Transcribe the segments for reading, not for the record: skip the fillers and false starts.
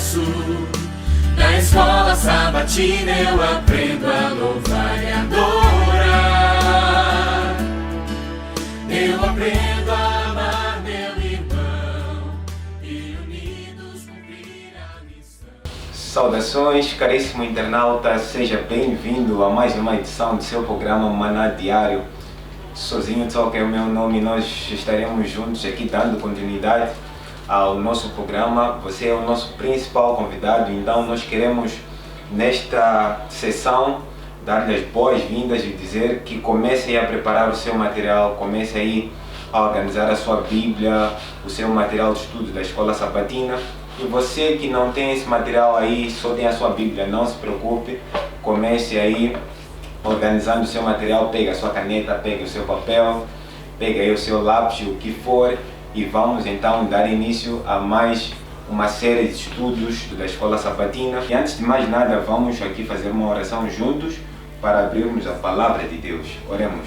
curso. Na escola sabatina eu aprendo a louvar e adorar. Eu aprendo a amar meu irmão e unidos cumprir a missão. Saudações, caríssimo internauta, seja bem-vindo a mais uma edição do seu programa Maná Diário. Sozinho Talk é o meu nome e nós estaremos juntos aqui dando continuidade ao nosso programa. Você é o nosso principal convidado, então nós queremos nesta sessão dar-lhe as boas-vindas e dizer que comece a preparar o seu material, comece aí a organizar a sua Bíblia, o seu material de estudo da Escola Sabatina. E você que não tem esse material aí, só tem a sua Bíblia, não se preocupe, comece aí organizando o seu material, pega a sua caneta, pega o seu papel, pega aí o seu lápis, o que for, e vamos então dar início a mais uma série de estudos da Escola Sabatina. E antes de mais nada, vamos aqui fazer uma oração juntos para abrirmos a Palavra de Deus. Oremos.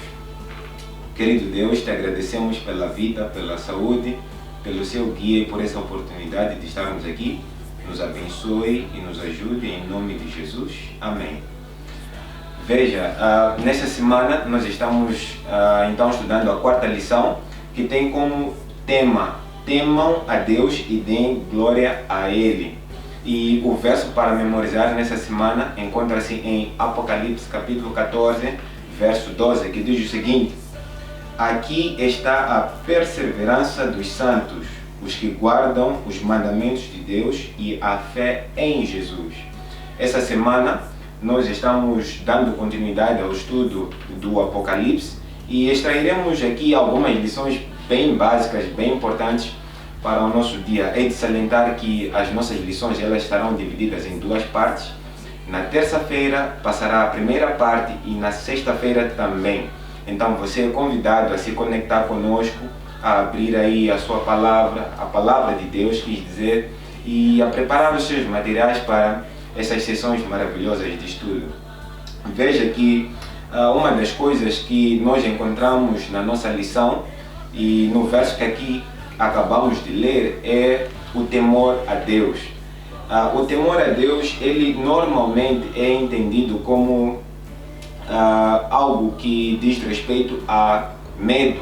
Querido Deus, te agradecemos pela vida, pela saúde, pelo seu guia e por essa oportunidade de estarmos aqui. Nos abençoe e nos ajude em nome de Jesus. Amém. Veja, nessa semana nós estamos então estudando a quarta lição, que tem como tema: temam a Deus e deem glória a Ele. E o verso para memorizar nessa semana encontra-se em Apocalipse capítulo 14, verso 12, que diz o seguinte: aqui está a perseverança dos santos, os que guardam os mandamentos de Deus e a fé em Jesus. Essa semana nós estamos dando continuidade ao estudo do Apocalipse e extrairemos aqui algumas lições bem básicas, bem importantes para o nosso dia. É de salientar que as nossas lições elas estarão divididas em duas partes. Na terça-feira passará a primeira parte e na sexta-feira também. Então você é convidado a se conectar conosco, a abrir aí a sua palavra, a palavra de Deus, quis dizer, e a preparar os seus materiais para essas sessões maravilhosas de estudo. Veja que uma das coisas que nós encontramos na nossa lição e no verso que aqui acabamos de ler é o temor a Deus. O temor a Deus, ele normalmente é entendido como algo que diz respeito a medo,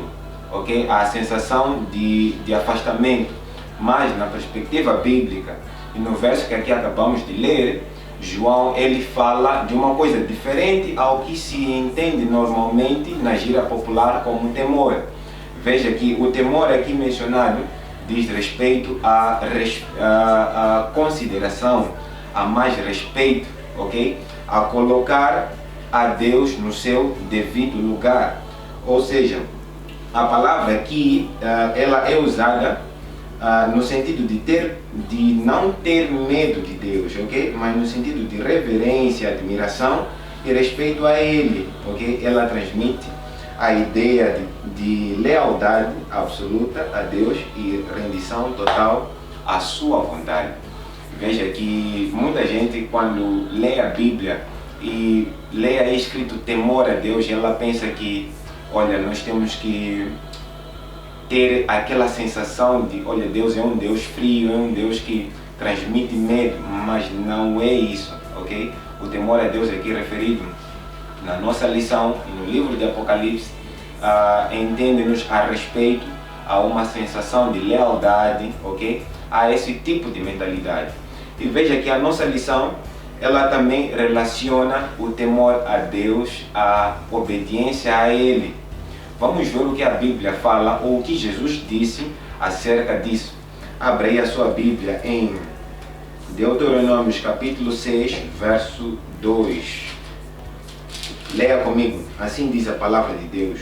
ok? A sensação de afastamento. Mas na perspectiva bíblica e no verso que aqui acabamos de ler, João ele fala de uma coisa diferente ao que se entende normalmente na gíria popular como temor. Veja que o temor aqui mencionado diz respeito à consideração, a mais respeito, ok? A colocar a Deus no seu devido lugar. Ou seja, a palavra aqui ela é usada no sentido de não ter medo de Deus, ok? Mas no sentido de reverência, admiração e respeito a Ele, ok? Ela transmite a ideia de lealdade absoluta a Deus e rendição total à sua vontade. Veja que muita gente, quando lê a Bíblia e lê aí escrito temor a Deus, ela pensa que, olha, nós temos que ter aquela sensação de, olha, Deus é um Deus frio, é um Deus que transmite medo, mas não é isso, ok? O temor a Deus aqui referido na nossa lição e no livro de Apocalipse entende-nos a respeito a uma sensação de lealdade, ok? A esse tipo de mentalidade. E veja que a nossa lição ela também relaciona o temor a Deus à obediência a Ele. Vamos ver o que a Bíblia fala ou o que Jesus disse acerca disso. Abra aí a sua Bíblia em Deuteronômio capítulo 6, verso 2. Leia comigo, assim diz a palavra de Deus: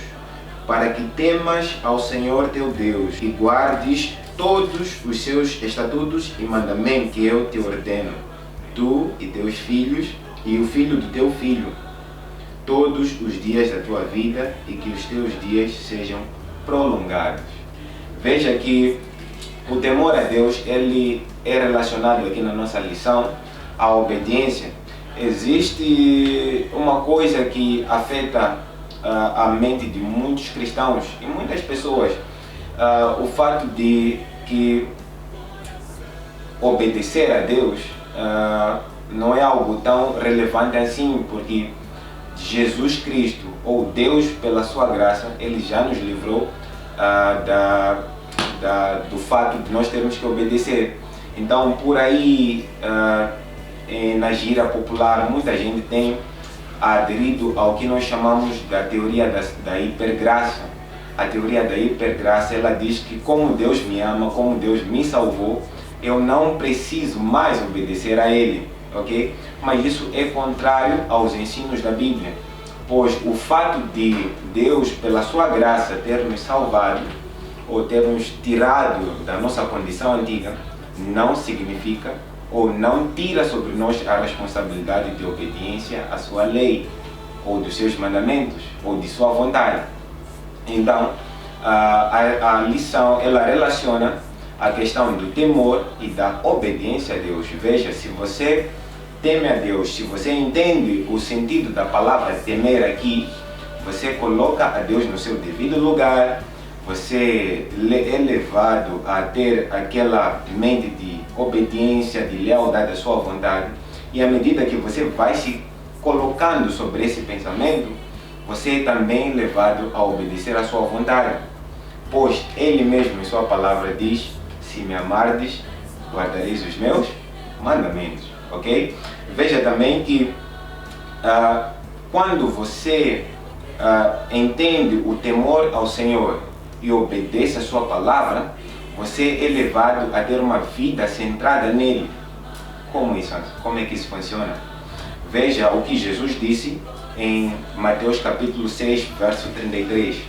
para que temas ao Senhor teu Deus e guardes todos os seus estatutos e mandamentos que eu te ordeno, tu e teus filhos e o filho do teu filho, todos os dias da tua vida, e que os teus dias sejam prolongados. Veja que o temor a Deus ele é relacionado aqui na nossa lição à obediência. Existe uma coisa que afeta a mente de muitos cristãos e muitas pessoas, o fato de que obedecer a Deus não é algo tão relevante assim, porque Jesus Cristo, ou Deus pela sua graça, Ele já nos livrou do fato de nós termos que obedecer. Então, por aí, na gíria popular, muita gente tem aderido ao que nós chamamos da teoria da hipergraça. A teoria da hipergraça, ela diz que como Deus me ama, como Deus me salvou, eu não preciso mais obedecer a Ele, ok? Mas isso é contrário aos ensinos da Bíblia, pois o fato de Deus, pela sua graça, ter nos salvado, ou ter nos tirado da nossa condição antiga, não significa ou não tira sobre nós a responsabilidade de obediência à sua lei, ou dos seus mandamentos, ou de sua vontade. Então, a lição, ela relaciona a questão do temor e da obediência a Deus. Veja, se você teme a Deus, se você entende o sentido da palavra temer aqui, você coloca a Deus no seu devido lugar, você é levado a ter aquela mente de obediência, de lealdade à sua vontade, e à medida que você vai se colocando sobre esse pensamento, você é também levado a obedecer à sua vontade, pois Ele mesmo em sua palavra diz: se me amardes, guardareis os meus mandamentos, ok? Veja também que quando você entende o temor ao Senhor e obedece a sua palavra, você é levado a ter uma vida centrada nele. Como é que isso funciona? Veja o que Jesus disse em Mateus capítulo 6, verso 33.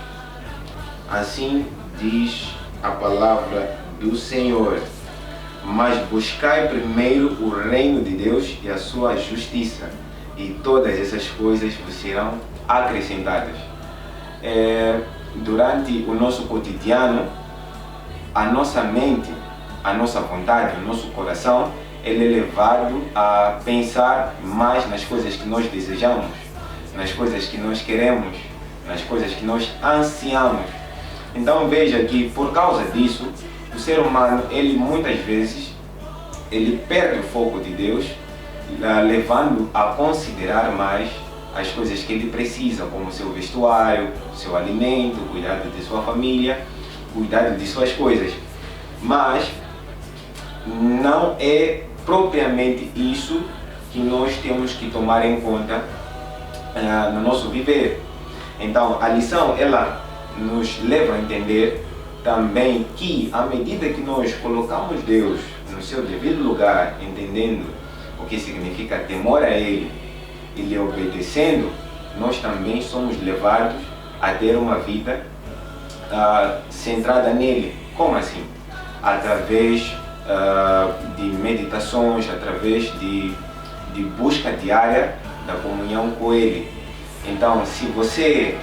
Assim diz a palavra do Senhor: mas buscai primeiro o reino de Deus e a sua justiça, e todas essas coisas vos serão acrescentadas. Durante o nosso cotidiano, a nossa mente, a nossa vontade, o nosso coração, ele é levado a pensar mais nas coisas que nós desejamos, nas coisas que nós queremos, nas coisas que nós ansiamos. Então veja que por causa disso, o ser humano, ele muitas vezes, ele perde o foco de Deus, levando a considerar mais as coisas que ele precisa, como seu vestuário, seu alimento, cuidado de sua família, cuidado de suas coisas. Mas não é propriamente isso que nós temos que tomar em conta no nosso viver. Então a lição, ela nos leva a entender também que à medida que nós colocamos Deus no seu devido lugar, entendendo o que significa temor a Ele e lhe obedecendo, nós também somos levados a ter uma vida centrada nele. Como assim? Através de meditações, através de busca diária da comunhão com Ele. Então, se você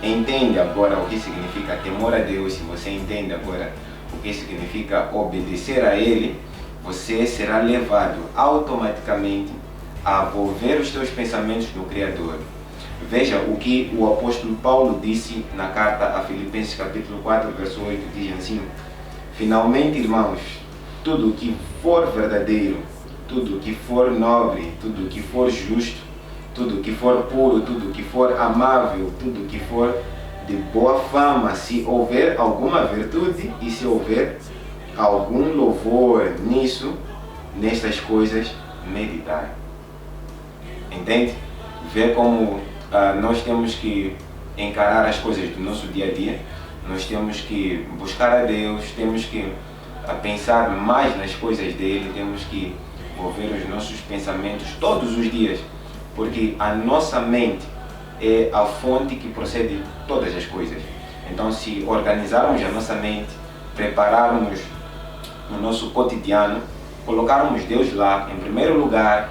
entende agora o que significa temor a Deus, se você entende agora o que significa obedecer a Ele, você será levado automaticamente a volver os teus pensamentos no Criador. Veja o que o apóstolo Paulo disse na carta a Filipenses capítulo 4, verso 8, diz assim: finalmente, irmãos, tudo o que for verdadeiro, tudo o que for nobre, tudo o que for justo, tudo o que for puro, tudo o que for amável, tudo o que for de boa fama, se houver alguma virtude e se houver algum louvor nestas coisas meditar. Entende? Vê como nós temos que encarar as coisas do nosso dia a dia, nós temos que buscar a Deus, temos que pensar mais nas coisas dele, temos que envolver os nossos pensamentos todos os dias, porque a nossa mente é a fonte que procede de todas as coisas. Então, se organizarmos a nossa mente, prepararmos o nosso cotidiano, colocarmos Deus lá em primeiro lugar,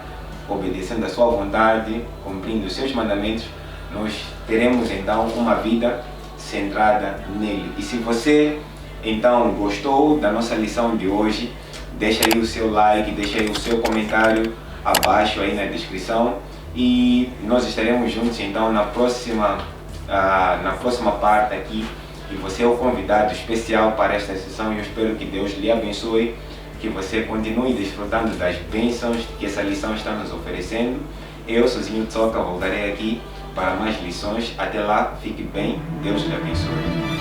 obedecendo a sua vontade, cumprindo os seus mandamentos, nós teremos então uma vida centrada nele. E se você então gostou da nossa lição de hoje, deixa aí o seu like, deixa aí o seu comentário abaixo aí na descrição, e nós estaremos juntos então na próxima parte aqui, e você é o convidado especial para esta sessão, e eu espero que Deus lhe abençoe que você continue desfrutando das bênçãos que essa lição está nos oferecendo. Eu, Sozinho Tsoka, voltarei aqui para mais lições. Até lá, fique bem. Deus lhe abençoe.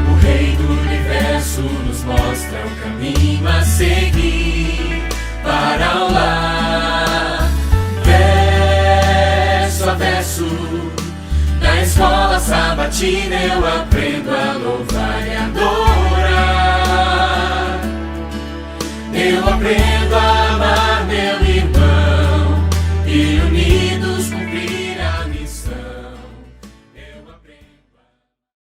O Rei do Universo nos mostra o caminho a seguir para o lar. Verso a verso, na escola sabatina eu aprendo a louvar.